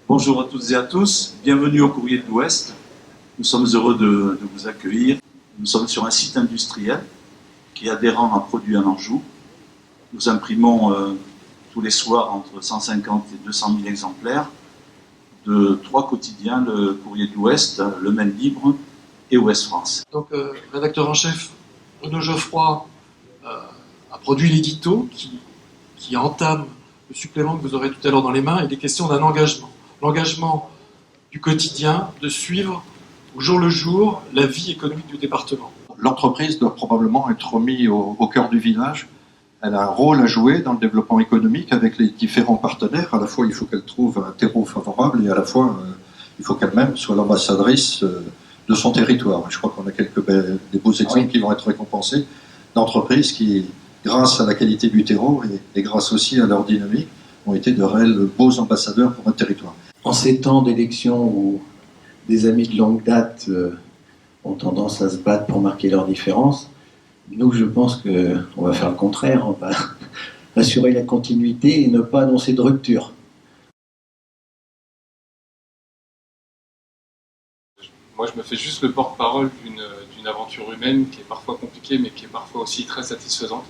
Bonjour à toutes et à tous, bienvenue au Courrier de l'Ouest. Nous sommes heureux de vous accueillir. Nous sommes sur un site industriel qui est adhérent à Produits en Anjou. Nous imprimons tous les soirs entre 150 et 200 000 exemplaires de 3 quotidiens, le Courrier de l'Ouest, le Maine Libre et Ouest France. Donc, rédacteur en chef Renaud Geoffroy a produit l'édito qui entame le supplément que vous aurez tout à l'heure dans les mains. Il est question d'un engagement. L'engagement du quotidien, de suivre au jour le jour la vie économique du département. L'entreprise doit probablement être mise au cœur du village. Elle a un rôle à jouer dans le développement économique avec les différents partenaires. À la fois, il faut qu'elle trouve un terreau favorable et à la fois, il faut qu'elle-même soit l'ambassadrice de son territoire. Je crois qu'on a des beaux exemples qui vont être récompensés d'entreprises qui, grâce à la qualité du terreau et grâce aussi à leur dynamique, ont été de réels beaux ambassadeurs pour notre territoire. En ces temps d'élection où des amis de longue date ont tendance à se battre pour marquer leurs différences, nous, je pense qu'on va faire le contraire. On va assurer la continuité et ne pas annoncer de rupture. Moi, je me fais juste le porte-parole d'une aventure humaine qui est parfois compliquée, mais qui est parfois aussi très satisfaisante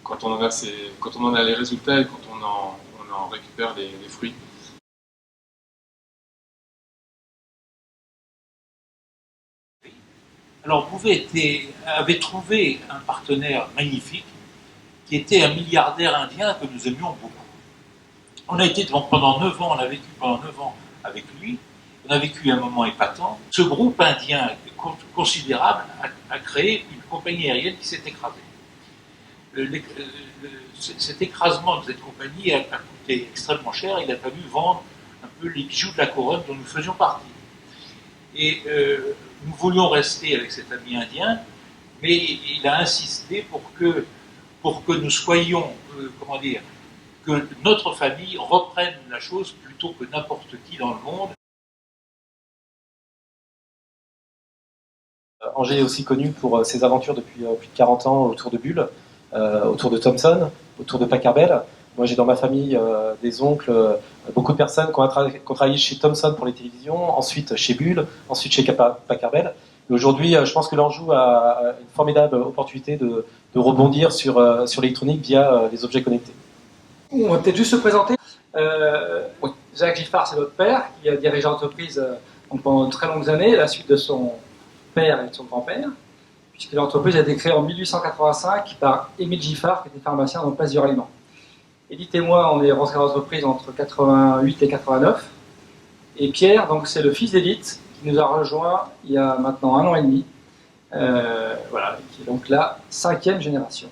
quand on en a les résultats et quand on en récupère les fruits. Alors vous avez trouvé un partenaire magnifique qui était un milliardaire indien que nous aimions beaucoup. On a été pendant 9 ans, on a vécu pendant 9 ans avec lui, on a vécu un moment épatant. Ce groupe indien considérable a créé une compagnie aérienne qui s'est écrasée. Cet écrasement de cette compagnie a coûté extrêmement cher, il a fallu vendre un peu les bijoux de la couronne dont nous faisions partie. Et nous voulions rester avec cet ami indien, mais il a insisté pour que nous soyons, que notre famille reprenne la chose plutôt que n'importe qui dans le monde. Angers est aussi connu pour ses aventures depuis plus de 40 ans autour de Bull, autour de Thomson, autour de Packard-Bell. Moi, j'ai dans ma famille des oncles, beaucoup de personnes qui ont travaillé chez Thomson pour les télévisions, ensuite chez Bull, ensuite chez Packard-Bell. Et aujourd'hui, je pense que l'Anjou a une formidable opportunité de rebondir sur l'électronique via les objets connectés. On va peut-être juste se présenter. Jacques Giffard, c'est notre père, qui a dirigé l'entreprise pendant de très longues années, à la suite de son père et de son grand-père, puisque l'entreprise a été créée en 1885 par Émile Giffard, qui était pharmacien dans Place du Ralliement. Edith et moi, on est rentrés dans l'entreprise entre 88 et 89. Et Pierre, donc c'est le fils d'Edith, qui nous a rejoint il y a maintenant 1 an et demi. Voilà, qui est donc la 5e génération.